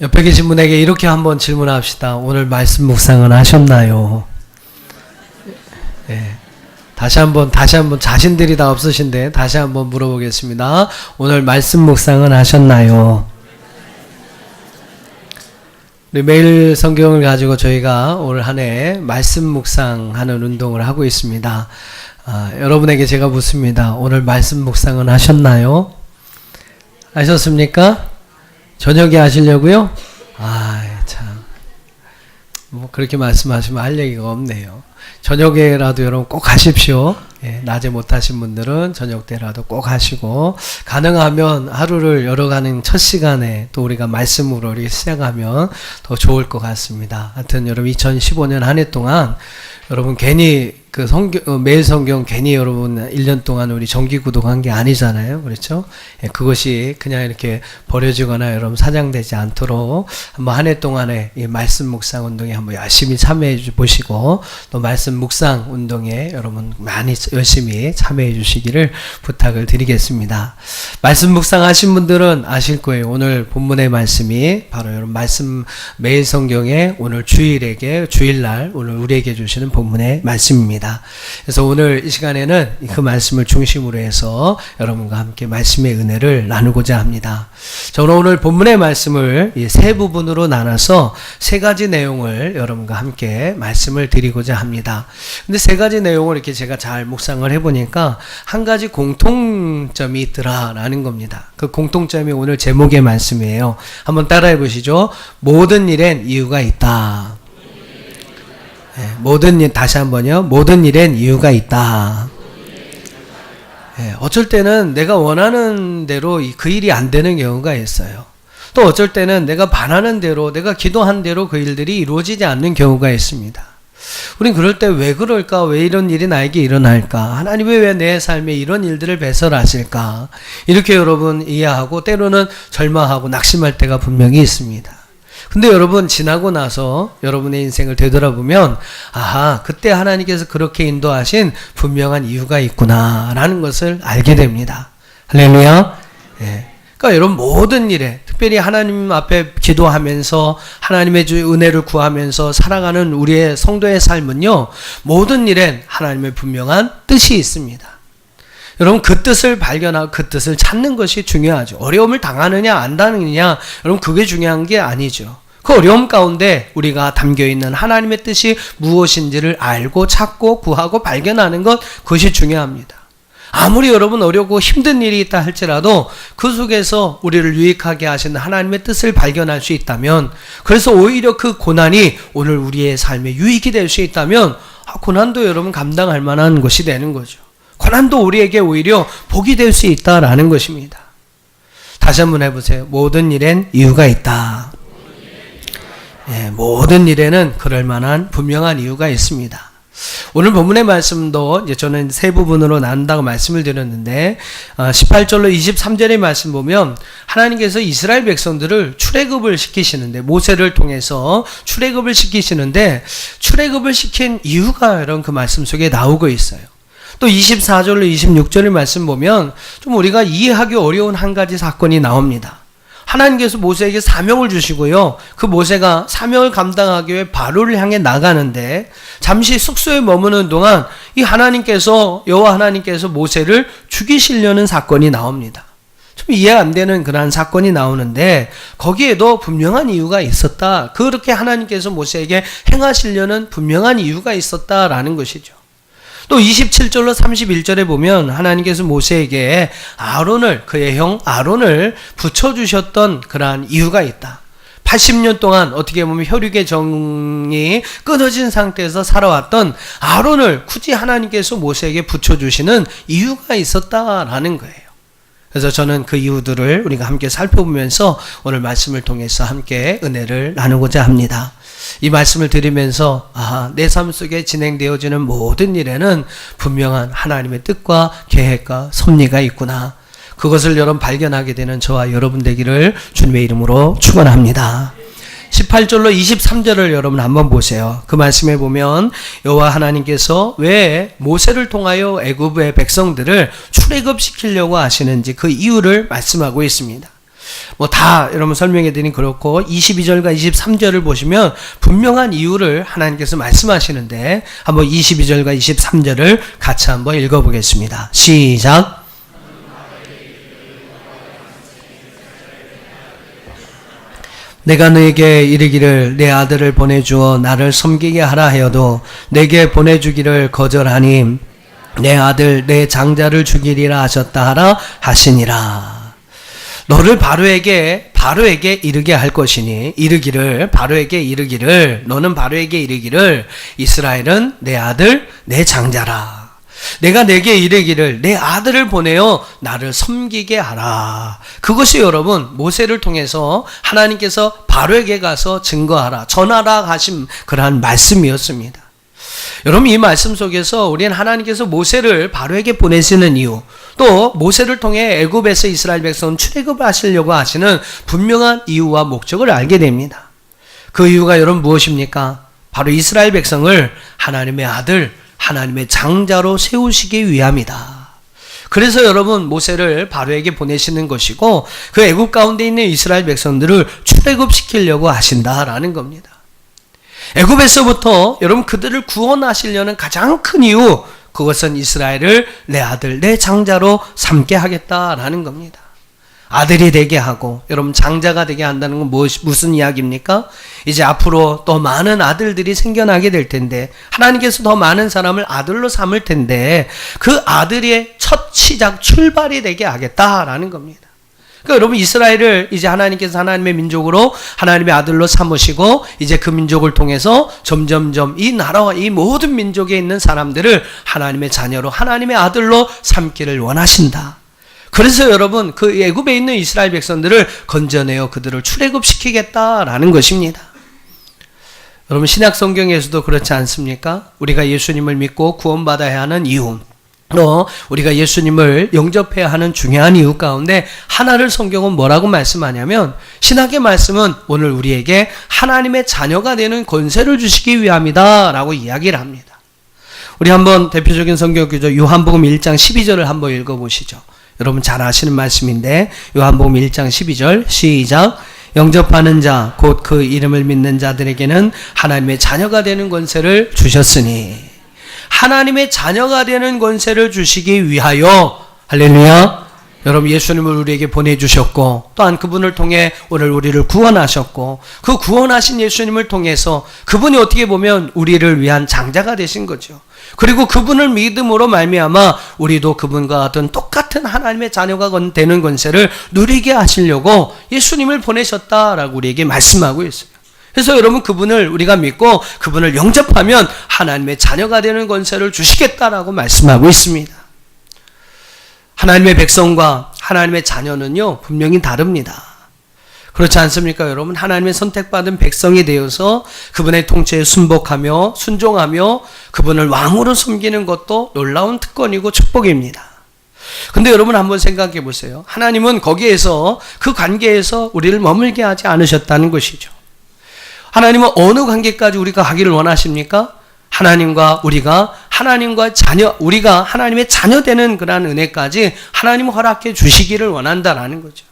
옆에 계신 분에게 이렇게 한번 질문합시다. 오늘 말씀 묵상은 하셨나요? 네. 다시 한번 자신들이 다 없으신데 다시 한번 물어보겠습니다. 오늘 말씀 묵상은 하셨나요? 매일 성경을 가지고 저희가 올 한 해 말씀 묵상하는 운동을 하고 있습니다. 여러분에게 제가 묻습니다. 오늘 말씀 묵상은 하셨나요? 하셨습니까? 저녁에 하시려고요? 참. 그렇게 말씀하시면 할 얘기가 없네요. 저녁에라도 여러분 꼭 하십시오. 낮에 못하신 분들은 저녁 때라도 꼭 하시고, 가능하면 하루를 열어가는 첫 시간에 또 우리가 말씀으로 시작하면 더 좋을 것 같습니다. 하여튼 여러분 2015년 한 해 동안 여러분 괜히 매일 성경 괜히 여러분 1년 동안 우리 정기 구독한 게 아니잖아요. 그렇죠? 그것이 그냥 이렇게 버려지거나 여러분 사장되지 않도록 한번 한 해 동안에 이 말씀 묵상 운동에 한번 열심히 참여해 보시고, 또 말씀 묵상 운동에 여러분 많이 열심히 참여해 주시기를 부탁을 드리겠습니다. 말씀 묵상 하신 분들은 아실 거예요. 오늘 본문의 말씀이 바로 여러분 말씀 매일 성경에 오늘 주일날 오늘 우리에게 주시는 본문의 말씀입니다. 그래서 오늘 이 시간에는 그 말씀을 중심으로 해서 여러분과 함께 말씀의 은혜를 나누고자 합니다. 저는 오늘 본문의 말씀을 세 부분으로 나눠서 세 가지 내용을 여러분과 함께 말씀을 드리고자 합니다. 근데 세 가지 내용을 이렇게 제가 잘 묵상을 해보니까 한 가지 공통점이 있더라라는 겁니다. 그 공통점이 오늘 제목의 말씀이에요. 한번 따라해 보시죠. 모든 일엔 이유가 있다. 다시 한번요. 모든 일엔 이유가 있다. 어쩔 때는 내가 원하는 대로 그 일이 안 되는 경우가 있어요. 또 어쩔 때는 내가 바라는 대로, 내가 기도한 대로 그 일들이 이루어지지 않는 경우가 있습니다. 우린 그럴 때 왜 그럴까? 왜 이런 일이 나에게 일어날까? 하나님이 왜 내 삶에 이런 일들을 배설하실까? 이렇게 여러분 이해하고 때로는 절망하고 낙심할 때가 분명히 있습니다. 근데 여러분 지나고 나서 여러분의 인생을 되돌아보면 그때 하나님께서 그렇게 인도하신 분명한 이유가 있구나 라는 것을 알게 됩니다. 할렐루야. 그러니까 여러분 모든 일에, 특별히 하나님 앞에 기도하면서 하나님의 은혜를 구하면서 살아가는 우리의 성도의 삶은요, 모든 일엔 하나님의 분명한 뜻이 있습니다. 여러분 그 뜻을 발견하고 그 뜻을 찾는 것이 중요하죠. 어려움을 당하느냐 안 당하느냐 여러분 그게 중요한 게 아니죠. 그 어려움 가운데 우리가 담겨있는 하나님의 뜻이 무엇인지를 알고 찾고 구하고 발견하는 것, 그것이 중요합니다. 아무리 여러분 어렵고 힘든 일이 있다 할지라도 그 속에서 우리를 유익하게 하시는 하나님의 뜻을 발견할 수 있다면, 그래서 오히려 그 고난이 오늘 우리의 삶에 유익이 될 수 있다면 고난도 여러분 감당할 만한 것이 되는 거죠. 고난도 우리에게 오히려 복이 될 수 있다라는 것입니다. 다시 한번 해보세요. 모든 일엔 이유가 있다. 모든 일에는 그럴 만한 분명한 이유가 있습니다. 오늘 본문의 말씀도 이제 저는 세 부분으로 나눈다고 말씀을 드렸는데 18절로 23절의 말씀 보면 하나님께서 이스라엘 백성들을 출애굽을 시키시는데, 모세를 통해서 출애굽을 시키시는데 출애굽을 시킨 이유가 이런 그 말씀 속에 나오고 있어요. 또 24절로 26절의 말씀 보면 좀 우리가 이해하기 어려운 한 가지 사건이 나옵니다. 하나님께서 모세에게 사명을 주시고요. 그 모세가 사명을 감당하기 위해 바로를 향해 나가는데 잠시 숙소에 머무는 동안 여호와 하나님께서 모세를 죽이시려는 사건이 나옵니다. 좀 이해 안 되는 그러한 사건이 나오는데 거기에도 분명한 이유가 있었다. 그렇게 하나님께서 모세에게 행하시려는 분명한 이유가 있었다라는 것이죠. 또 27절로 31절에 보면 하나님께서 모세에게 그의 형 아론을 붙여주셨던 그러한 이유가 있다. 80년 동안 어떻게 보면 혈육의 정이 끊어진 상태에서 살아왔던 아론을 굳이 하나님께서 모세에게 붙여주시는 이유가 있었다라는 거예요. 그래서 저는 그 이유들을 우리가 함께 살펴보면서 오늘 말씀을 통해서 함께 은혜를 나누고자 합니다. 이 말씀을 들으면서 내 삶 속에 진행되어지는 모든 일에는 분명한 하나님의 뜻과 계획과 섭리가 있구나. 그것을 여러분 발견하게 되는 저와 여러분 되기를 주님의 이름으로 축원합니다. 18절로 23절을 여러분 한번 보세요. 그 말씀에 보면 여호와 하나님께서 왜 모세를 통하여 애굽의 백성들을 출애굽시키려고 하시는지 그 이유를 말씀하고 있습니다. 뭐 다 여러분 설명해 드리니 그렇고 22절과 23절을 보시면 분명한 이유를 하나님께서 말씀하시는데 한번 22절과 23절을 같이 한번 읽어보겠습니다. 시작. 내가 너에게 이르기를 내 아들을 보내주어 나를 섬기게 하라 하여도 내게 보내주기를 거절하니 내 아들 내 장자를 죽이리라 하셨다 하라 하시니라. 너를 바로에게 이르게 할 것이니 너는 바로에게 이르기를 이스라엘은 내 아들 내 장자라. 내가 내게 이르기를 내 아들을 보내어 나를 섬기게 하라. 그것이 여러분 모세를 통해서 하나님께서 바로에게 가서 증거하라 전하라 하신 그러한 말씀이었습니다. 여러분 이 말씀 속에서 우리는 하나님께서 모세를 바로에게 보내시는 이유, 또 모세를 통해 애굽에서 이스라엘 백성을 출애굽하시려고 하시는 분명한 이유와 목적을 알게 됩니다. 그 이유가 여러분 무엇입니까? 바로 이스라엘 백성을 하나님의 아들, 하나님의 장자로 세우시기 위함이다. 그래서 여러분 모세를 바로에게 보내시는 것이고 그 애굽 가운데 있는 이스라엘 백성들을 출애굽시키려고 하신다라는 겁니다. 애굽에서부터 여러분 그들을 구원하시려는 가장 큰 이유, 그것은 이스라엘을 내 아들 내 장자로 삼게 하겠다라는 겁니다. 아들이 되게 하고 여러분 장자가 되게 한다는 건 무슨 이야기입니까? 이제 앞으로 더 많은 아들들이 생겨나게 될 텐데 하나님께서 더 많은 사람을 아들로 삼을 텐데 그 아들의 첫 시작 출발이 되게 하겠다라는 겁니다. 그러니까 여러분 이스라엘을 이제 하나님께서 하나님의 민족으로 하나님의 아들로 삼으시고 이제 그 민족을 통해서 점점점 이 나라와 이 모든 민족에 있는 사람들을 하나님의 자녀로 하나님의 아들로 삼기를 원하신다. 그래서 여러분 그 애굽에 있는 이스라엘 백성들을 건져내어 그들을 출애굽시키겠다라는 것입니다. 여러분 신약 성경에서도 그렇지 않습니까? 우리가 예수님을 믿고 구원받아야 하는 이유, 또 우리가 예수님을 영접해야 하는 중요한 이유 가운데 하나를 성경은 뭐라고 말씀하냐면 신학의 말씀은 오늘 우리에게 하나님의 자녀가 되는 권세를 주시기 위함이다 라고 이야기를 합니다. 우리 한번 대표적인 성경 구절 요한복음 1장 12절을 한번 읽어보시죠. 여러분 잘 아시는 말씀인데 요한복음 1장 12절 시작. 영접하는 자 곧 그 이름을 믿는 자들에게는 하나님의 자녀가 되는 권세를 주셨으니, 하나님의 자녀가 되는 권세를 주시기 위하여, 할렐루야, 여러분 예수님을 우리에게 보내주셨고 또한 그분을 통해 오늘 우리를 구원하셨고 그 구원하신 예수님을 통해서 그분이 어떻게 보면 우리를 위한 장자가 되신 거죠. 그리고 그분을 믿음으로 말미암아 우리도 그분과 같은 똑같은 하나님의 자녀가 되는 권세를 누리게 하시려고 예수님을 보내셨다라고 우리에게 말씀하고 있어요. 그래서 여러분 그분을 우리가 믿고 그분을 영접하면 하나님의 자녀가 되는 권세를 주시겠다라고 말씀하고 있습니다. 하나님의 백성과 하나님의 자녀는요 분명히 다릅니다. 그렇지 않습니까 여러분? 하나님의 선택받은 백성이 되어서 그분의 통치에 순복하며 순종하며 그분을 왕으로 섬기는 것도 놀라운 특권이고 축복입니다. 근데 여러분 한번 생각해 보세요. 하나님은 거기에서 그 관계에서 우리를 머물게 하지 않으셨다는 것이죠. 하나님은 어느 관계까지 우리가 가기를 원하십니까? 우리가 하나님의 자녀 되는 그러한 은혜까지 하나님 허락해 주시기를 원한다라는 거죠.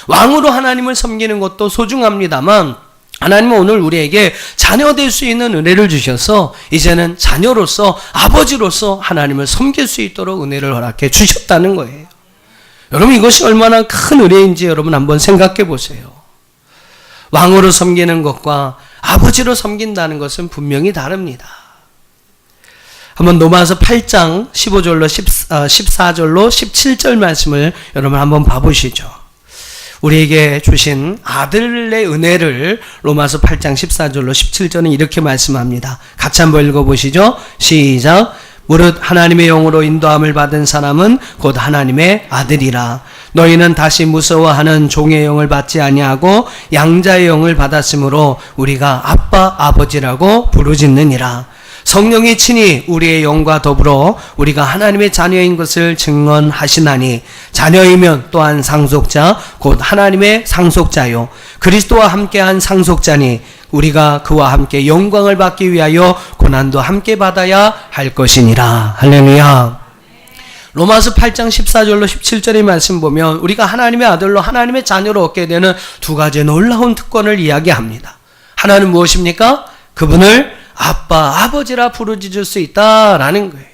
왕으로 하나님을 섬기는 것도 소중합니다만 하나님은 오늘 우리에게 자녀 될 수 있는 은혜를 주셔서 이제는 자녀로서 아버지로서 하나님을 섬길 수 있도록 은혜를 허락해 주셨다는 거예요. 여러분 이것이 얼마나 큰 은혜인지 여러분 한번 생각해 보세요. 왕으로 섬기는 것과 아버지로 섬긴다는 것은 분명히 다릅니다. 한번 로마서 8장 15절로 14절로 17절 말씀을 여러분 한번 봐보시죠. 우리에게 주신 아들의 은혜를 로마서 8장 14절로 17절은 이렇게 말씀합니다. 같이 한번 읽어보시죠. 시작. 무릇 하나님의 영으로 인도함을 받은 사람은 곧 하나님의 아들이라. 너희는 다시 무서워하는 종의 영을 받지 아니하고 양자의 영을 받았으므로 우리가 아빠 아버지라고 부르짖느니라. 성령이 친히 우리의 영과 더불어 우리가 하나님의 자녀인 것을 증언하시나니 자녀이면 또한 상속자 곧 하나님의 상속자요 그리스도와 함께한 상속자니 우리가 그와 함께 영광을 받기 위하여 고난도 함께 받아야 할 것이니라. 할렐루야. 로마서 8장 14절로 17절의 말씀 보면 우리가 하나님의 아들로 하나님의 자녀로 얻게 되는 두 가지의 놀라운 특권을 이야기합니다. 하나는 무엇입니까? 그분을 아빠, 아버지라 부르짖을 수 있다라는 거예요.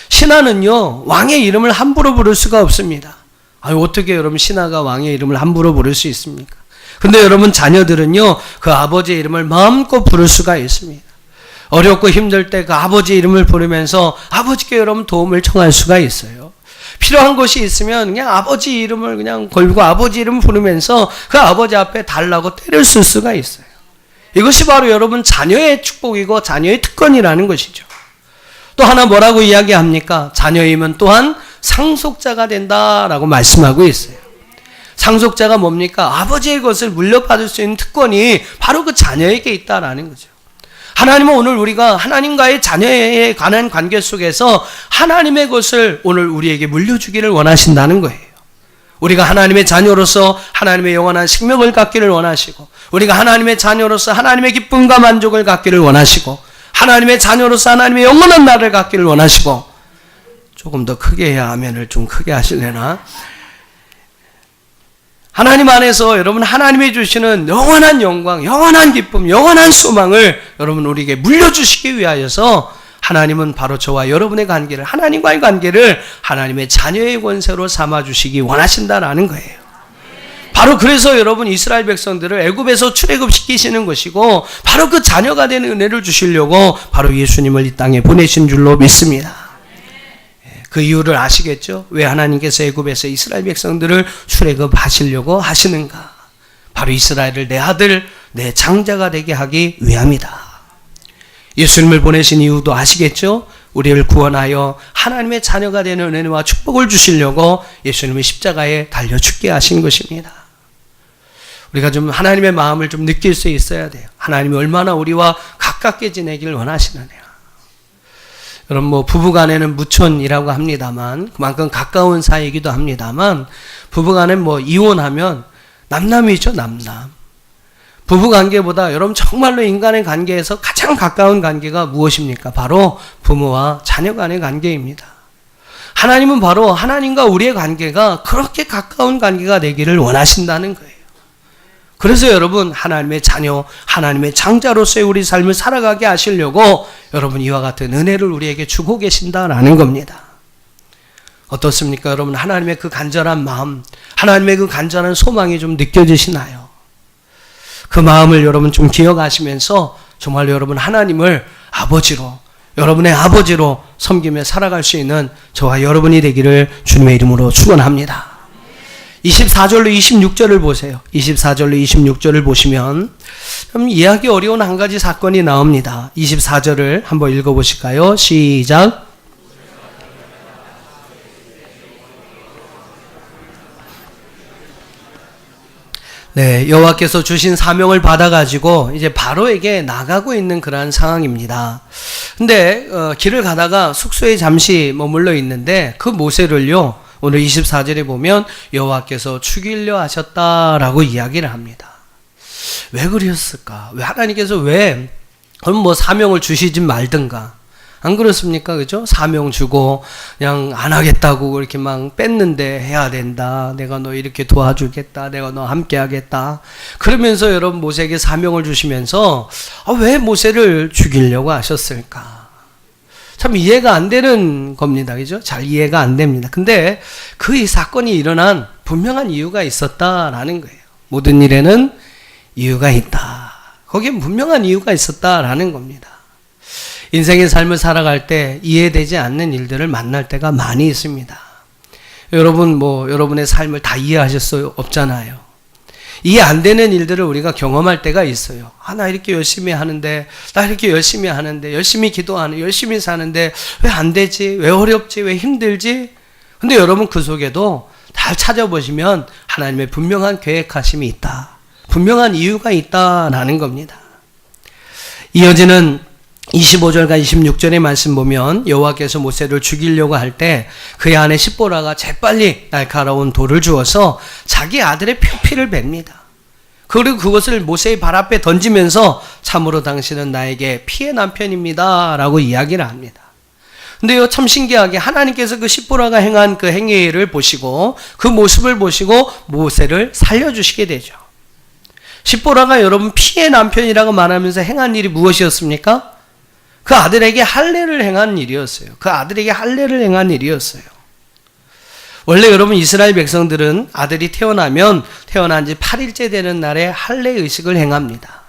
신하는요, 왕의 이름을 함부로 부를 수가 없습니다. 아유, 어떻게 여러분 신하가 왕의 이름을 함부로 부를 수 있습니까? 근데 여러분 자녀들은요, 그 아버지의 이름을 마음껏 부를 수가 있습니다. 어렵고 힘들 때 그 아버지 이름을 부르면서 아버지께 여러분 도움을 청할 수가 있어요. 필요한 것이 있으면 그냥 아버지 이름을 그냥 걸고 아버지 이름을 부르면서 그 아버지 앞에 달라고 때를 쓸 수가 있어요. 이것이 바로 여러분 자녀의 축복이고 자녀의 특권이라는 것이죠. 또 하나 뭐라고 이야기합니까? 자녀이면 또한 상속자가 된다라고 말씀하고 있어요. 상속자가 뭡니까? 아버지의 것을 물려받을 수 있는 특권이 바로 그 자녀에게 있다라는 거죠. 하나님은 오늘 우리가 하나님과의 자녀에 관한 관계 속에서 하나님의 것을 오늘 우리에게 물려주기를 원하신다는 거예요. 우리가 하나님의 자녀로서 하나님의 영원한 생명을 갖기를 원하시고, 우리가 하나님의 자녀로서 하나님의 기쁨과 만족을 갖기를 원하시고, 하나님의 자녀로서 하나님의 영원한 나를 갖기를 원하시고, 조금 더 크게 해야 아멘을 좀 크게 하실래나? 하나님 안에서 여러분 하나님이 주시는 영원한 영광, 영원한 기쁨, 영원한 소망을 여러분 우리에게 물려주시기 위하여서 하나님은 바로 저와 여러분의 관계를, 하나님과의 관계를 하나님의 자녀의 권세로 삼아주시기 원하신다라는 거예요. 바로 그래서 여러분 이스라엘 백성들을 애굽에서 출애굽시키시는 것이고, 바로 그 자녀가 되는 은혜를 주시려고 바로 예수님을 이 땅에 보내신 줄로 믿습니다. 그 이유를 아시겠죠? 왜 하나님께서 애굽에서 이스라엘 백성들을 출애굽하시려고 하시는가? 바로 이스라엘을 내 아들, 내 장자가 되게 하기 위함이다. 예수님을 보내신 이유도 아시겠죠? 우리를 구원하여 하나님의 자녀가 되는 은혜와 축복을 주시려고 예수님이 십자가에 달려 죽게 하신 것입니다. 우리가 좀 하나님의 마음을 좀 느낄 수 있어야 돼요. 하나님이 얼마나 우리와 가깝게 지내기를 원하시느냐. 여러분 뭐 부부간에는 무촌이라고 합니다만 그만큼 가까운 사이이기도 합니다만, 부부간에 뭐 이혼하면 남남이죠, 남남. 부부관계보다 여러분 정말로 인간의 관계에서 가장 가까운 관계가 무엇입니까? 바로 부모와 자녀 간의 관계입니다. 하나님은 바로 하나님과 우리의 관계가 그렇게 가까운 관계가 되기를 원하신다는 거예요. 그래서 여러분 하나님의 자녀, 하나님의 장자로서의 우리 삶을 살아가게 하시려고 여러분 이와 같은 은혜를 우리에게 주고 계신다라는 겁니다. 어떻습니까? 여러분 하나님의 그 간절한 마음, 하나님의 그 간절한 소망이 좀 느껴지시나요? 그 마음을 여러분 좀 기억하시면서 정말 여러분 하나님을 아버지로, 여러분의 아버지로 섬기며 살아갈 수 있는 저와 여러분이 되기를 주님의 이름으로 축원합니다. 24절로 26절을 보세요. 24절로 26절을 보시면 좀 이해하기 어려운 한 가지 사건이 나옵니다. 24절을 한번 읽어보실까요? 시작. 네, 여호와께서 주신 사명을 받아가지고 이제 바로에게 나가고 있는 그러한 상황입니다. 근데 길을 가다가 숙소에 잠시 머물러 있는데 그 모세를요, 오늘 24절에 보면 여호와께서 죽이려 하셨다라고 이야기를 합니다. 왜 그러셨을까? 왜 하나님께서 왜 그럼 뭐 사명을 주시지 말든가? 안 그렇습니까? 그죠? 사명 주고 그냥 안 하겠다고 이렇게 막 뺐는데 해야 된다. 내가 너 이렇게 도와주겠다. 내가 너 함께 하겠다. 그러면서 여러분 모세에게 사명을 주시면서 왜 모세를 죽이려고 하셨을까? 참 이해가 안 되는 겁니다. 그죠? 잘 이해가 안 됩니다. 근데 그 이 사건이 일어난 분명한 이유가 있었다라는 거예요. 모든 일에는 이유가 있다. 거기에 분명한 이유가 있었다라는 겁니다. 인생의 삶을 살아갈 때 이해되지 않는 일들을 만날 때가 많이 있습니다. 여러분 뭐 여러분의 삶을 다 이해하실 수 없잖아요. 이해 안 되는 일들을 우리가 경험할 때가 있어요. 나 이렇게 열심히 하는데, 나 이렇게 열심히 하는데, 열심히 기도하는, 열심히 사는데 왜 안 되지? 왜 어렵지? 왜 힘들지? 근데 여러분 그 속에도 잘 찾아보시면 하나님의 분명한 계획하심이 있다. 분명한 이유가 있다라는 겁니다. 이어지는 25절과 26절의 말씀 보면 여호와께서 모세를 죽이려고 할 때 그의 아내 십보라가 재빨리 날카로운 돌을 주어서 자기 아들의 표피를 뱁니다. 그리고 그것을 모세의 발 앞에 던지면서 참으로 당신은 나에게 피의 남편입니다 라고 이야기를 합니다. 근데요, 참 신기하게 하나님께서 그 십보라가 행한 그 행위를 보시고 그 모습을 보시고 모세를 살려주시게 되죠. 십보라가 여러분 피의 남편이라고 말하면서 행한 일이 무엇이었습니까? 그 아들에게 할례를 행한 일이었어요. 그 아들에게 할례를 행한 일이었어요. 원래 여러분 이스라엘 백성들은 아들이 태어나면 태어난 지 8일째 되는 날에 할례 의식을 행합니다.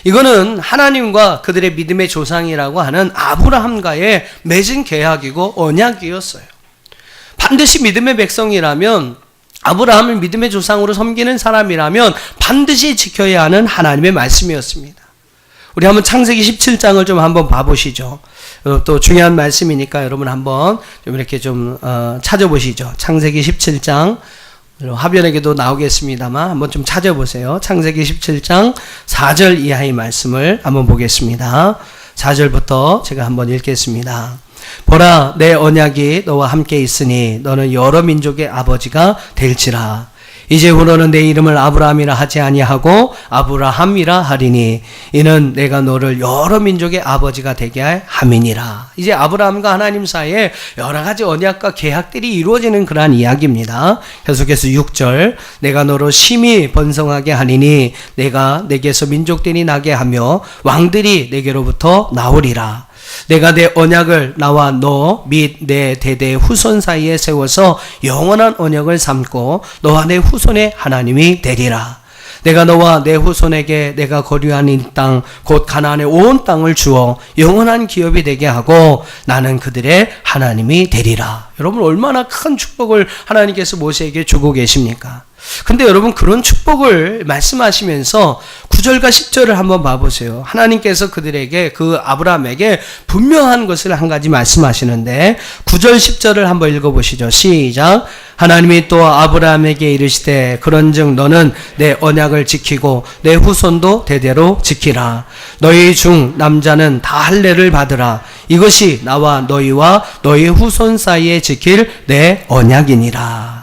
이거는 하나님과 그들의 믿음의 조상이라고 하는 아브라함과의 맺은 계약이고 언약이었어요. 반드시 믿음의 백성이라면, 아브라함을 믿음의 조상으로 섬기는 사람이라면 반드시 지켜야 하는 하나님의 말씀이었습니다. 우리 한번 창세기 17장을 좀 한번 봐보시죠. 또 중요한 말씀이니까 여러분 한번 좀 이렇게 좀 찾아보시죠. 창세기 17장, 화면에게도 나오겠습니다만 한번 좀 찾아보세요. 창세기 17장 4절 이하의 말씀을 한번 보겠습니다. 4절부터 제가 한번 읽겠습니다. 보라, 내 언약이 너와 함께 있으니 너는 여러 민족의 아버지가 될지라. 이제부로는 내 이름을 아브라함이라 하지 아니하고 아브라함이라 하리니 이는 내가 너를 여러 민족의 아버지가 되게 함이니라. 이제 아브라함과 하나님 사이에 여러 가지 언약과 계약들이 이루어지는 그러한 이야기입니다. 계속해서 6절, 내가 너로 심히 번성하게 하리니 내가 내게서 민족들이 나게 하며 왕들이 내게로부터 나오리라. 내가 내 언약을 나와 너 및 내 대대의 후손 사이에 세워서 영원한 언약을 삼고 너와 내 후손의 하나님이 되리라. 내가 너와 내 후손에게 내가 거류한 이 땅 곧 가나안의 온 땅을 주어 영원한 기업이 되게 하고 나는 그들의 하나님이 되리라. 여러분 얼마나 큰 축복을 하나님께서 모세에게 주고 계십니까? 근데 여러분 그런 축복을 말씀하시면서 9절과 10절을 한번 봐보세요. 하나님께서 그들에게, 그 아브라함에게 분명한 것을 한 가지 말씀하시는데 9절 10절을 한번 읽어보시죠. 시작. 하나님이 또 아브라함에게 이르시되 그런즉 너는 내 언약을 지키고 내 후손도 대대로 지키라. 너희 중 남자는 다 할례를 받으라. 이것이 나와 너희와 너희 후손 사이에 지킬 내 언약이니라.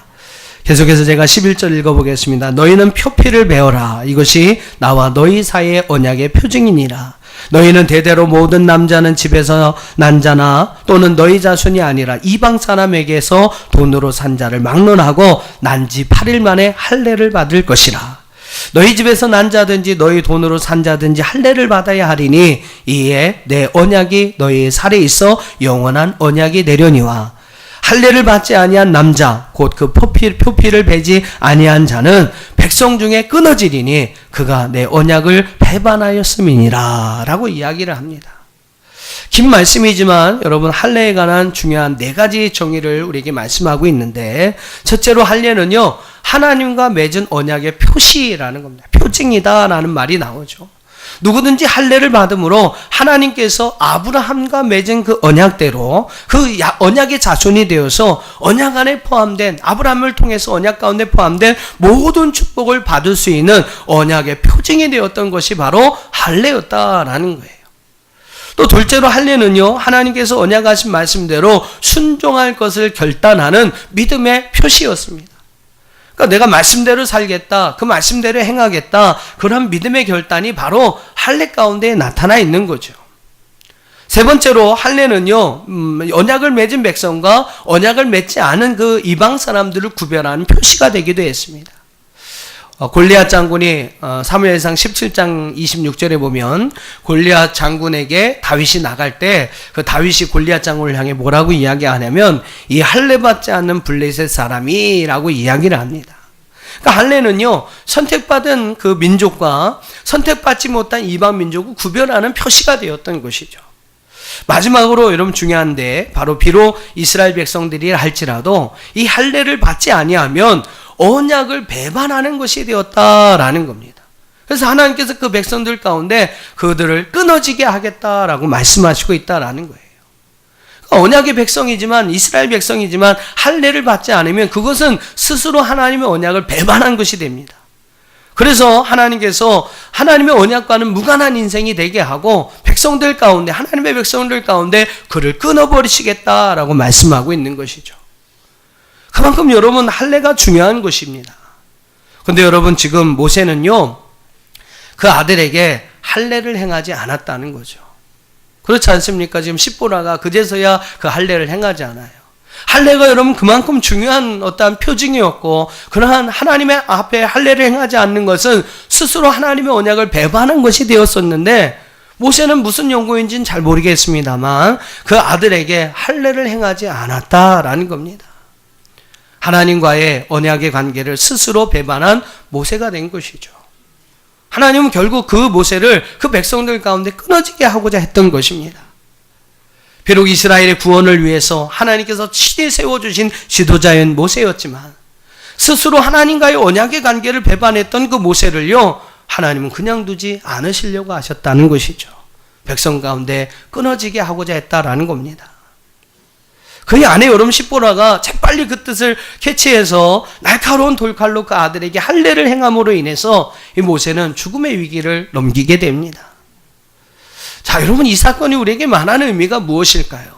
계속해서 제가 11절 읽어보겠습니다. 너희는 표피를 베어라. 이것이 나와 너희 사이의 언약의 표징이니라. 너희는 대대로 모든 남자는 집에서 난 자나 또는 너희 자손이 아니라 이방 사람에게서 돈으로 산 자를 막론하고 난 지 8일 만에 할례를 받을 것이라. 너희 집에서 난 자든지 너희 돈으로 산 자든지 할례를 받아야 하리니 이에 내 언약이 너희 살에 있어 영원한 언약이 되려니와. 할례를 받지 아니한 남자 곧 그 표피를 베지 아니한 자는 백성 중에 끊어지리니 그가 내 언약을 배반하였음이니라 라고 이야기를 합니다. 긴 말씀이지만 여러분 할례에 관한 중요한 4가지 정의를 우리에게 말씀하고 있는데, 첫째로 할례는요 하나님과 맺은 언약의 표시라는 겁니다. 표징이다 라는 말이 나오죠. 누구든지 할례를 받음으로 하나님께서 아브라함과 맺은 그 언약대로 그 언약의 자손이 되어서 언약 안에 포함된, 아브라함을 통해서 언약 가운데 포함된 모든 축복을 받을 수 있는 언약의 표징이 되었던 것이 바로 할례였다라는 거예요. 또 둘째로 할례는요 하나님께서 언약하신 말씀대로 순종할 것을 결단하는 믿음의 표시였습니다. 그러니까 내가 말씀대로 살겠다, 그 말씀대로 행하겠다, 그런 믿음의 결단이 바로 할례 가운데 나타나 있는 거죠. 세 번째로 할례는요 언약을 맺은 백성과 언약을 맺지 않은 그 이방 사람들을 구별하는 표시가 되기도 했습니다. 골리앗 장군이 사무엘상 17장 26절에 보면 골리앗 장군에게 다윗이 나갈 때 그 다윗이 골리앗 장군을 향해 뭐라고 이야기하냐면 이 할례 받지 않는 블레셋 사람이라고 이야기를 합니다. 그러니까 할례는요 선택받은 그 민족과 선택받지 못한 이방 민족을 구별하는 표시가 되었던 것이죠. 마지막으로 여러분 중요한데, 바로 비록 이스라엘 백성들이 할지라도 이 할례를 받지 아니하면 언약을 배반하는 것이 되었다라는 겁니다. 그래서 하나님께서 그 백성들 가운데 그들을 끊어지게 하겠다라고 말씀하시고 있다라는 거예요. 언약의 백성이지만, 이스라엘 백성이지만 할례를 받지 않으면 그것은 스스로 하나님의 언약을 배반한 것이 됩니다. 그래서 하나님께서 하나님의 언약과는 무관한 인생이 되게 하고 백성들 가운데, 하나님의 백성들 가운데 그를 끊어버리시겠다라고 말씀하고 있는 것이죠. 그만큼 여러분 할례가 중요한 것입니다. 그런데 여러분 지금 모세는요 그 아들에게 할례를 행하지 않았다는 거죠. 그렇지 않습니까? 지금 십보라가 그제서야 그 할례를 행하지 않아요. 할례가 여러분 그만큼 중요한 어떠한 표징이었고, 그러한 하나님의 앞에 할례를 행하지 않는 것은 스스로 하나님의 언약을 배반한 것이 되었었는데, 모세는 무슨 연고인지는 잘 모르겠습니다만 그 아들에게 할례를 행하지 않았다라는 겁니다. 하나님과의 언약의 관계를 스스로 배반한 모세가 된 것이죠. 하나님은 결국 그 모세를 그 백성들 가운데 끊어지게 하고자 했던 것입니다. 비록 이스라엘의 구원을 위해서 하나님께서 친히 세워주신 지도자인 모세였지만, 스스로 하나님과의 언약의 관계를 배반했던 그 모세를요, 하나님은 그냥 두지 않으시려고 하셨다는 것이죠. 백성 가운데 끊어지게 하고자 했다라는 겁니다. 그의 아내 여름 십보라가 재빨리 그 뜻을 캐치해서 날카로운 돌칼로 그 아들에게 할례를 행함으로 인해서 이 모세는 죽음의 위기를 넘기게 됩니다. 자, 여러분, 이 사건이 우리에게 말하는 의미가 무엇일까요?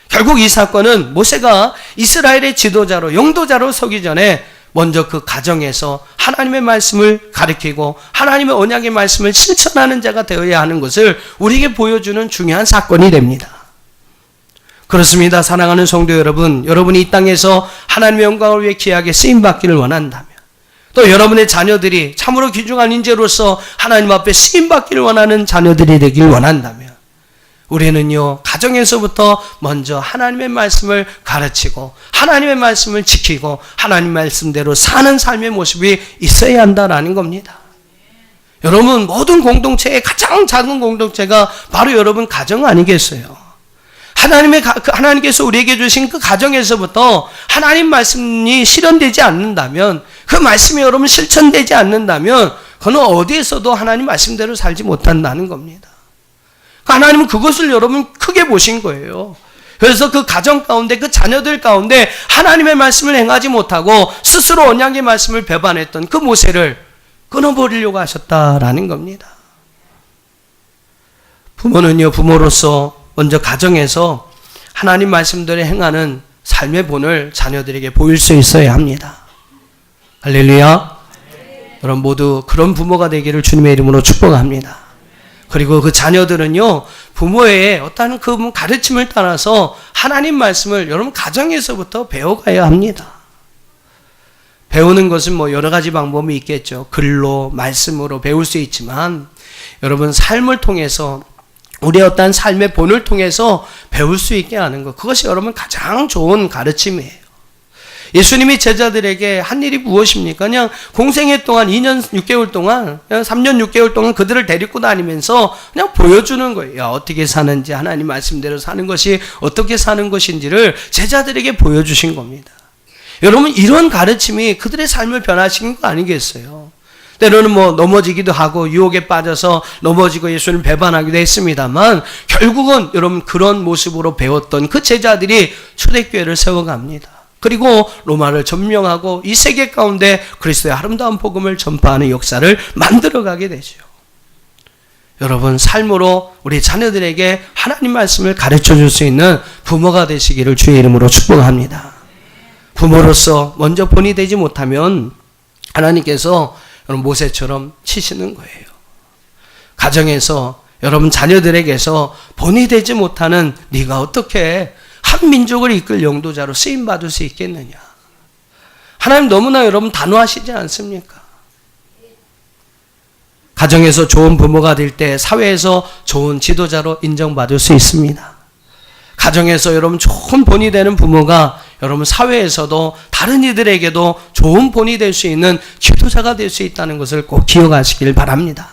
결국 이 사건은 모세가 이스라엘의 지도자로, 영도자로 서기 전에 먼저 그 가정에서 하나님의 말씀을 가르치고 하나님의 언약의 말씀을 실천하는 자가 되어야 하는 것을 우리에게 보여주는 중요한 사건이 됩니다. 그렇습니다. 사랑하는 성도 여러분, 여러분이 이 땅에서 하나님의 영광을 위해 귀하게 쓰임받기를 원한다면, 또 여러분의 자녀들이 참으로 귀중한 인재로서 하나님 앞에 쓰임받기를 원하는 자녀들이 되길 원한다면, 우리는요, 가정에서부터 먼저 하나님의 말씀을 가르치고 하나님의 말씀을 지키고 하나님 말씀대로 사는 삶의 모습이 있어야 한다라는 겁니다. 여러분, 모든 공동체의 가장 작은 공동체가 바로 여러분 가정 아니겠어요? 하나님께서 우리에게 주신 그 가정에서부터 하나님 말씀이 실현되지 않는다면, 그 말씀이 여러분 실천되지 않는다면, 그는 어디에서도 하나님 말씀대로 살지 못한다는 겁니다. 하나님은 그것을 여러분 크게 보신 거예요. 그래서 그 가정 가운데, 그 자녀들 가운데 하나님의 말씀을 행하지 못하고 스스로 언약의 말씀을 배반했던 그 모세를 끊어버리려고 하셨다라는 겁니다. 부모는요, 부모로서 먼저 가정에서 하나님 말씀대로 행하는 삶의 본을 자녀들에게 보일 수 있어야 합니다. 할렐루야. 여러분 모두 그런 부모가 되기를 주님의 이름으로 축복합니다. 그리고 그 자녀들은요, 부모의 어떤 그 가르침을 따라서 하나님 말씀을 여러분 가정에서부터 배워가야 합니다. 배우는 것은 뭐 여러 가지 방법이 있겠죠. 글로, 말씀으로 배울 수 있지만, 여러분 삶을 통해서, 우리의 어떤 삶의 본을 통해서 배울 수 있게 하는 것, 그것이 여러분 가장 좋은 가르침이에요. 예수님이 제자들에게 한 일이 무엇입니까? 그냥 공생애 동안 2년 6개월 동안, 3년 6개월 동안 그들을 데리고 다니면서 그냥 보여주는 거예요. 야, 어떻게 사는지, 하나님 말씀대로 사는 것이 어떻게 사는 것인지를 제자들에게 보여주신 겁니다. 여러분, 이런 가르침이 그들의 삶을 변화시킨 거 아니겠어요? 때로는 뭐 넘어지기도 하고 유혹에 빠져서 넘어지고 예수님 배반하기도 했습니다만, 결국은 여러분 그런 모습으로 배웠던 그 제자들이 초대교회를 세워갑니다. 그리고 로마를 점령하고 이 세계 가운데 그리스도의 아름다운 복음을 전파하는 역사를 만들어가게 되죠. 여러분, 삶으로 우리 자녀들에게 하나님 말씀을 가르쳐 줄 수 있는 부모가 되시기를 주의 이름으로 축복합니다. 부모로서 먼저 본이 되지 못하면 하나님께서 여러분 모세처럼 치시는 거예요. 가정에서 여러분 자녀들에게서 본이 되지 못하는 네가 어떻게 한 민족을 이끌 영도자로 쓰임받을 수 있겠느냐. 하나님 너무나 여러분 단호하시지 않습니까? 가정에서 좋은 부모가 될 때 사회에서 좋은 지도자로 인정받을 수 있습니다. 가정에서 여러분 좋은 본이 되는 부모가 여러분 사회에서도 다른 이들에게도 좋은 본이 될 수 있는 지도자가 될 수 있다는 것을 꼭 기억하시길 바랍니다.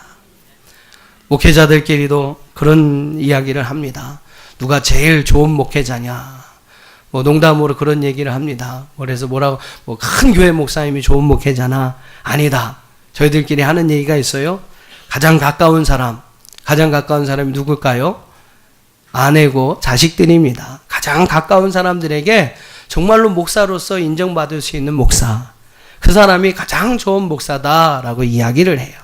목회자들끼리도 그런 이야기를 합니다. 누가 제일 좋은 목회자냐? 뭐 농담으로 그런 얘기를 합니다. 그래서 뭐라고, 뭐 큰 교회 목사님이 좋은 목회자나? 아니다. 저희들끼리 하는 얘기가 있어요. 가장 가까운 사람이 누굴까요? 아내고 자식들입니다. 가장 가까운 사람들에게 정말로 목사로서 인정받을 수 있는 목사, 그 사람이 가장 좋은 목사다라고 이야기를 해요.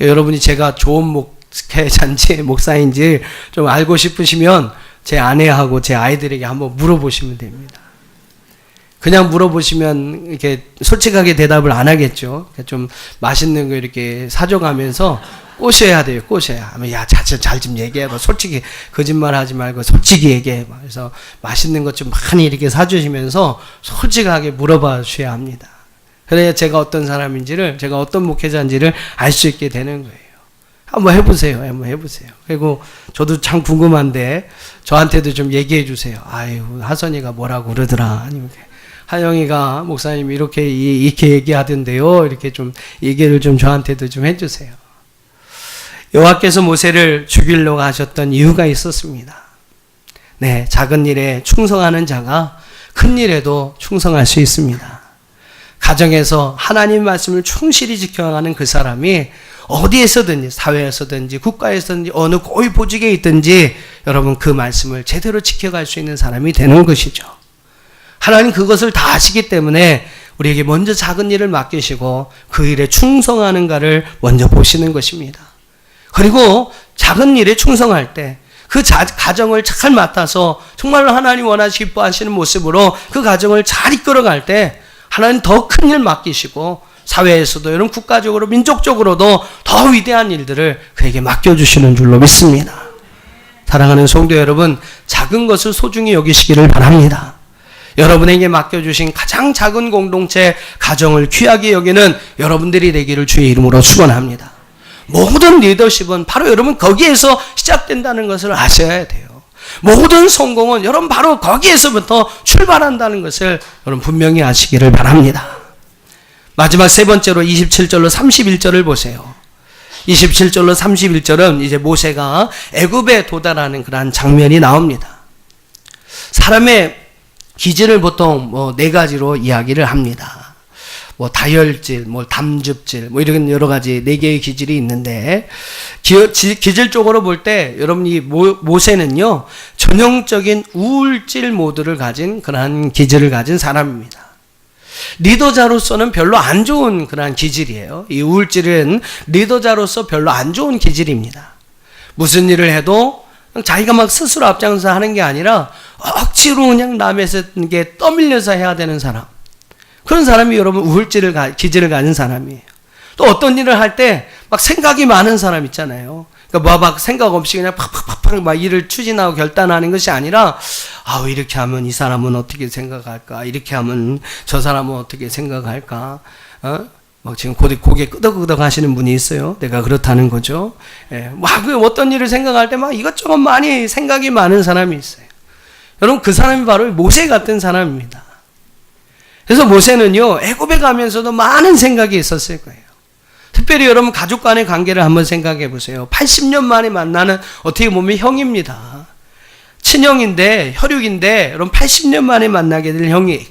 여러분이 제가 좋은 목회자인지 목사인지 좀 알고 싶으시면 제 아내하고 제 아이들에게 한번 물어보시면 됩니다. 그냥 물어보시면 이렇게 솔직하게 대답을 안 하겠죠. 좀 맛있는 거 이렇게 사줘가면서 꼬셔야 돼요. 꼬셔야. 야, 잘 좀 얘기해봐. 솔직히 거짓말 하지 말고 솔직히 얘기해봐. 그래서 맛있는 것 좀 많이 이렇게 사주시면서 솔직하게 물어봐 주셔야 합니다. 그래야 제가 어떤 사람인지를, 제가 어떤 목회자인지를 알 수 있게 되는 거예요. 한번 해보세요. 한번 해보세요. 그리고 저도 참 궁금한데 저한테도 좀 얘기해 주세요. 아유, 하선이가 뭐라고 그러더라. 아니면 하영이가 목사님 이렇게 얘기하던데요. 이렇게 좀 얘기를 좀 저한테도 좀 해주세요. 여호와께서 모세를 죽이려고 하셨던 이유가 있었습니다. 네, 작은 일에 충성하는 자가 큰 일에도 충성할 수 있습니다. 가정에서 하나님 말씀을 충실히 지켜가는 그 사람이 어디에서든지, 사회에서든지 국가에서든지 어느 고위 보직에 있든지 여러분 그 말씀을 제대로 지켜갈 수 있는 사람이 되는 것이죠. 하나님 그것을 다 아시기 때문에 우리에게 먼저 작은 일을 맡기시고 그 일에 충성하는가를 먼저 보시는 것입니다. 그리고 작은 일에 충성할 때 그 가정을 잘 맡아서 정말로 하나님 원하시 기뻐하시는 모습으로 그 가정을 잘 이끌어갈 때 하나님 더 큰 일 맡기시고 사회에서도 여러분 국가적으로 민족적으로도 더 위대한 일들을 그에게 맡겨주시는 줄로 믿습니다. 사랑하는 성도 여러분, 작은 것을 소중히 여기시기를 바랍니다. 여러분에게 맡겨주신 가장 작은 공동체 가정을 귀하게 여기는 여러분들이 되기를 주의 이름으로 축원합니다. 모든 리더십은 바로 여러분 거기에서 시작된다는 것을 아셔야 돼요. 모든 성공은 여러분 바로 거기에서부터 출발한다는 것을 여러분 분명히 아시기를 바랍니다. 마지막 세 번째로 27절로 31절을 보세요. 27절로 31절은 이제 모세가 애굽에 도달하는 그러한 장면이 나옵니다. 사람의 기질을 보통 네 가지로 이야기를 합니다. 다혈질, 담즙질, 이런 여러 가지 네 개의 기질이 있는데, 기질적으로 볼 때, 여러분 이 모세는요, 전형적인 우울질 모드를 가진 그러한 기질을 가진 사람입니다. 리더자로서는 별로 안 좋은 그러한 기질이에요. 이 우울질은 리더자로서 별로 안 좋은 기질입니다. 무슨 일을 해도 자기가 막 스스로 앞장서 하는 게 아니라 억지로 그냥 남에게 떠밀려서 해야 되는 사람. 그런 사람이 여러분 기질을 가진 사람이에요. 또 어떤 일을 할 때 막 생각이 많은 사람 있잖아요. 그러니까 막 생각 없이 그냥 팍팍팍팍 막 일을 추진하고 결단하는 것이 아니라 이렇게 하면 이 사람은 어떻게 생각할까? 이렇게 하면 저 사람은 어떻게 생각할까? 막 지금 고개 끄덕끄덕 하시는 분이 있어요. 내가 그렇다는 거죠. 예, 어떤 일을 생각할 때 막 이것저것 많이 생각이 많은 사람이 있어요. 여러분 그 사람이 바로 모세 같은 사람입니다. 그래서 모세는요, 애굽에 가면서도 많은 생각이 있었을 거예요. 특별히 여러분 가족 간의 관계를 한번 생각해 보세요. 80년 만에 만나는 어떻게 보면 형입니다. 친형인데, 혈육인데, 여러분 80년 만에 만나게 될 형이.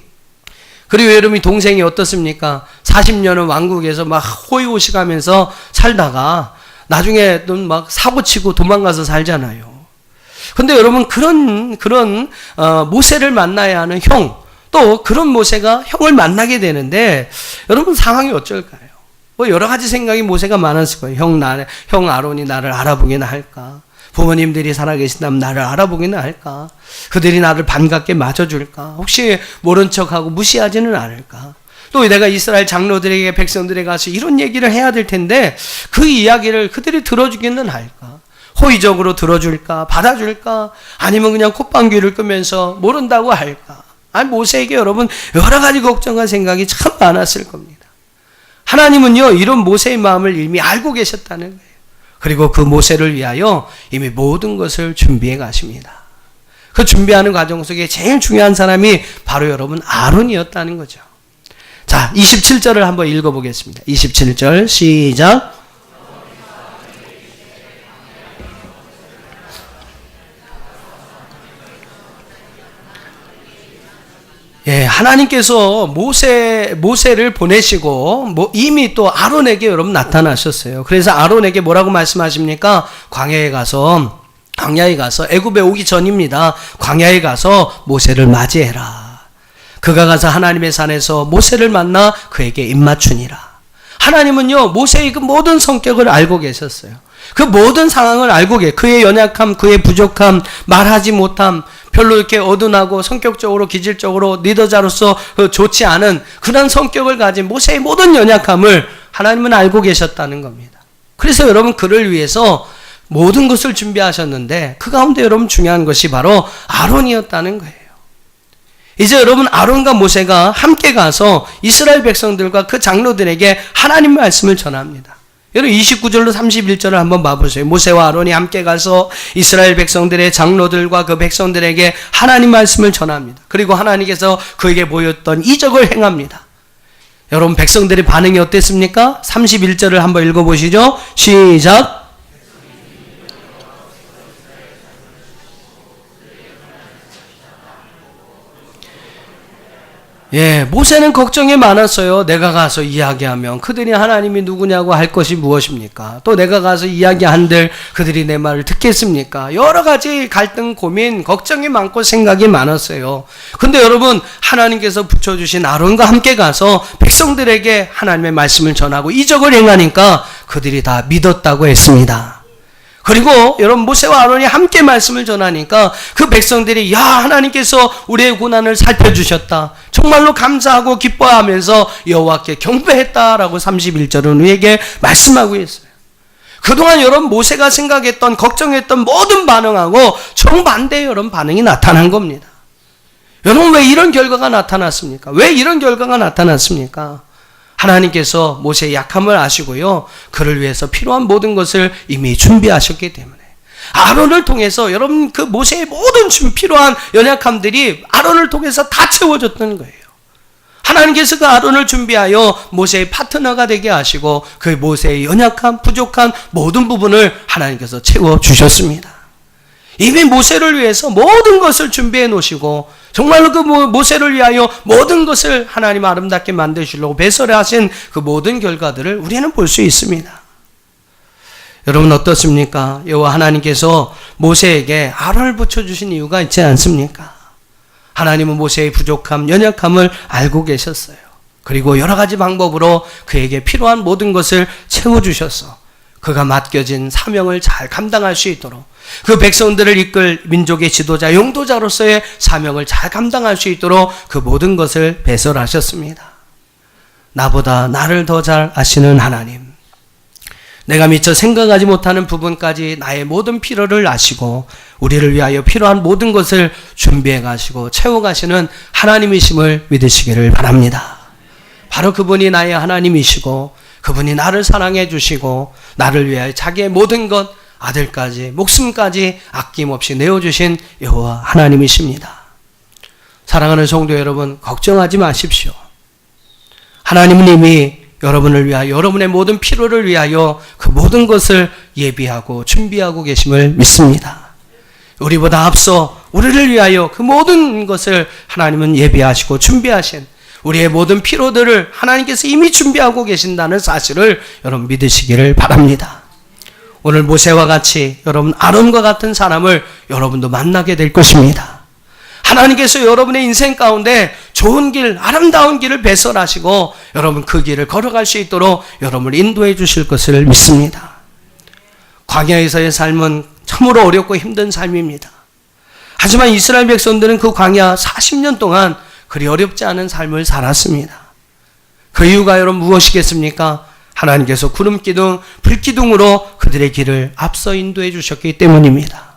그리고 여러분이 동생이 어떻습니까? 40년은 왕국에서 막 호의호식하면서 살다가 나중에 막 사고치고 도망가서 살잖아요. 근데 여러분 그런 모세를 만나야 하는 형, 또 그런 모세가 형을 만나게 되는데 여러분 상황이 어쩔까요? 여러 가지 생각이 모세가 많았을 거예요. 형 아론이 나를 알아보기나 할까? 부모님들이 살아계신다면 나를 알아보기나 할까? 그들이 나를 반갑게 맞아줄까? 혹시 모른 척하고 무시하지는 않을까? 또 내가 이스라엘 장로들에게 백성들에게 가서 이런 얘기를 해야 될 텐데 그 이야기를 그들이 들어주기는 할까? 호의적으로 들어줄까? 받아줄까? 아니면 그냥 콧방귀를 끄면서 모른다고 할까? 모세에게 여러분 여러 가지 걱정과 생각이 참 많았을 겁니다. 하나님은요 이런 모세의 마음을 이미 알고 계셨다는 거예요. 그리고 그 모세를 위하여 이미 모든 것을 준비해 가십니다. 그 준비하는 과정 속에 제일 중요한 사람이 바로 여러분 아론이었다는 거죠. 자, 27절을 한번 읽어보겠습니다. 27절 시작. 예, 하나님께서 모세를 보내시고 이미 또 아론에게 여러분 나타나셨어요. 그래서 아론에게 뭐라고 말씀하십니까? 광야에 가서 애굽에 오기 전입니다. 광야에 가서 모세를 맞이해라. 그가 가서 하나님의 산에서 모세를 만나 그에게 입맞추니라. 하나님은요 모세의 그 모든 성격을 알고 계셨어요. 그 모든 상황을 알고 그의 연약함, 그의 부족함, 말하지 못함, 별로 이렇게 어둔하고 성격적으로 기질적으로 리더자로서 좋지 않은 그런 성격을 가진 모세의 모든 연약함을 하나님은 알고 계셨다는 겁니다. 그래서 여러분 그를 위해서 모든 것을 준비하셨는데 그 가운데 여러분 중요한 것이 바로 아론이었다는 거예요. 이제 여러분 아론과 모세가 함께 가서 이스라엘 백성들과 그 장로들에게 하나님 말씀을 전합니다. 여러분 29절로 31절을 한번 봐보세요. 모세와 아론이 함께 가서 이스라엘 백성들의 장로들과 그 백성들에게 하나님 말씀을 전합니다. 그리고 하나님께서 그에게 보였던 이적을 행합니다. 여러분 백성들의 반응이 어땠습니까? 31절을 한번 읽어보시죠. 시작. 모세는 걱정이 많았어요. 내가 가서 이야기하면 그들이 하나님이 누구냐고 할 것이 무엇입니까? 또 내가 가서 이야기한들 그들이 내 말을 듣겠습니까? 여러 가지 갈등, 고민, 걱정이 많고 생각이 많았어요. 근데 여러분 하나님께서 붙여주신 아론과 함께 가서 백성들에게 하나님의 말씀을 전하고 이적을 행하니까 그들이 다 믿었다고 했습니다. 그리고 여러분 모세와 아론이 함께 말씀을 전하니까 그 백성들이 야 하나님께서 우리의 고난을 살펴주셨다. 정말로 감사하고 기뻐하면서 여호와께 경배했다라고 31절은 우리에게 말씀하고 있어요. 그동안 여러분 모세가 생각했던 걱정했던 모든 반응하고 정반대의 여러분 반응이 나타난 겁니다. 여러분 왜 이런 결과가 나타났습니까? 왜 이런 결과가 나타났습니까? 하나님께서 모세의 약함을 아시고요. 그를 위해서 필요한 모든 것을 이미 준비하셨기 때문에 아론을 통해서 여러분 그 모세의 모든 필요한 연약함들이 아론을 통해서 다 채워졌던 거예요. 하나님께서 그 아론을 준비하여 모세의 파트너가 되게 하시고 그 모세의 연약한 부족한 모든 부분을 하나님께서 채워주셨습니다. 이미 모세를 위해서 모든 것을 준비해 놓으시고 정말로 그 모세를 위하여 모든 것을 하나님 아름답게 만드시려고 배설하신 그 모든 결과들을 우리는 볼 수 있습니다. 여러분 어떻습니까? 여호와 하나님께서 모세에게 아론을 붙여주신 이유가 있지 않습니까? 하나님은 모세의 부족함, 연약함을 알고 계셨어요. 그리고 여러 가지 방법으로 그에게 필요한 모든 것을 채워주셔서 그가 맡겨진 사명을 잘 감당할 수 있도록 그 백성들을 이끌 민족의 지도자, 용도자로서의 사명을 잘 감당할 수 있도록 그 모든 것을 배설하셨습니다. 나보다 나를 더 잘 아시는 하나님, 내가 미처 생각하지 못하는 부분까지 나의 모든 필요를 아시고 우리를 위하여 필요한 모든 것을 준비해 가시고 채워 가시는 하나님이심을 믿으시기를 바랍니다. 바로 그분이 나의 하나님이시고 그분이 나를 사랑해 주시고 나를 위하여 자기의 모든 것, 아들까지 목숨까지 아낌없이 내어주신 여호와 하나님이십니다. 사랑하는 성도 여러분, 걱정하지 마십시오. 하나님은 이미 여러분을 위하여 여러분의 모든 필요를 위하여 그 모든 것을 예비하고 준비하고 계심을 믿습니다. 우리보다 앞서 우리를 위하여 그 모든 것을 하나님은 예비하시고 준비하신 우리의 모든 필요들을 하나님께서 이미 준비하고 계신다는 사실을 여러분 믿으시기를 바랍니다. 오늘 모세와 같이 여러분 아론과 같은 사람을 여러분도 만나게 될 것입니다. 하나님께서 여러분의 인생 가운데 좋은 길, 아름다운 길을 배설하시고 여러분 그 길을 걸어갈 수 있도록 여러분을 인도해 주실 것을 믿습니다. 광야에서의 삶은 참으로 어렵고 힘든 삶입니다. 하지만 이스라엘 백성들은 그 광야 40년 동안 그리 어렵지 않은 삶을 살았습니다. 그 이유가 여러분 무엇이겠습니까? 하나님께서 구름기둥, 불기둥으로 그들의 길을 앞서 인도해 주셨기 때문입니다.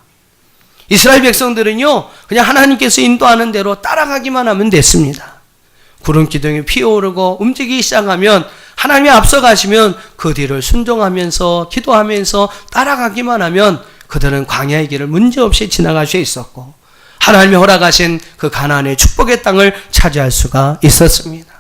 이스라엘 백성들은요, 그냥 하나님께서 인도하는 대로 따라가기만 하면 됐습니다. 구름기둥이 피어오르고 움직이기 시작하면 하나님이 앞서 가시면 그 뒤를 순종하면서 기도하면서 따라가기만 하면 그들은 광야의 길을 문제없이 지나갈 수 있었고 하나님이 허락하신 그 가나안의 축복의 땅을 차지할 수가 있었습니다.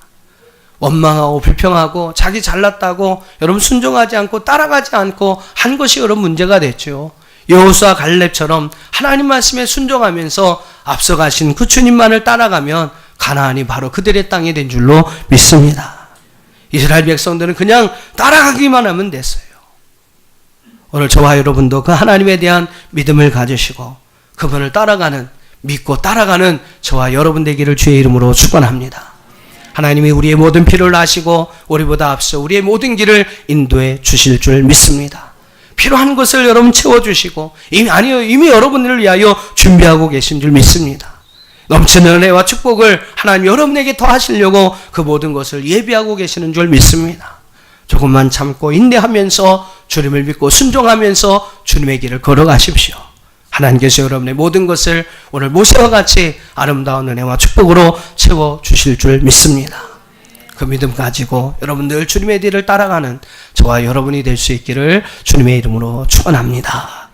원망하고 불평하고 자기 잘났다고 여러분 순종하지 않고 따라가지 않고 한 것이 여러분 문제가 됐죠. 여호수아 갈렙처럼 하나님 말씀에 순종하면서 앞서가신 그 주님만을 따라가면 가나안이 바로 그들의 땅이 된 줄로 믿습니다. 이스라엘 백성들은 그냥 따라가기만 하면 됐어요. 오늘 저와 여러분도 그 하나님에 대한 믿음을 가지시고 그분을 따라가는, 믿고 따라가는 저와 여러분 되기를 주의 이름으로 축원합니다. 하나님이 우리의 모든 필요를 아시고 우리보다 앞서 우리의 모든 길을 인도해 주실 줄 믿습니다. 필요한 것을 여러분 채워주시고 이미 여러분을 위하여 준비하고 계신 줄 믿습니다. 넘치는 은혜와 축복을 하나님 여러분에게 더하시려고 그 모든 것을 예비하고 계시는 줄 믿습니다. 조금만 참고 인내하면서 주님을 믿고 순종하면서 주님의 길을 걸어가십시오. 하나님께서 여러분의 모든 것을 오늘 모세와 같이 아름다운 은혜와 축복으로 채워주실 줄 믿습니다. 그 믿음 가지고 여러분 늘 주님의 뒤를 따라가는 저와 여러분이 될 수 있기를 주님의 이름으로 축원합니다.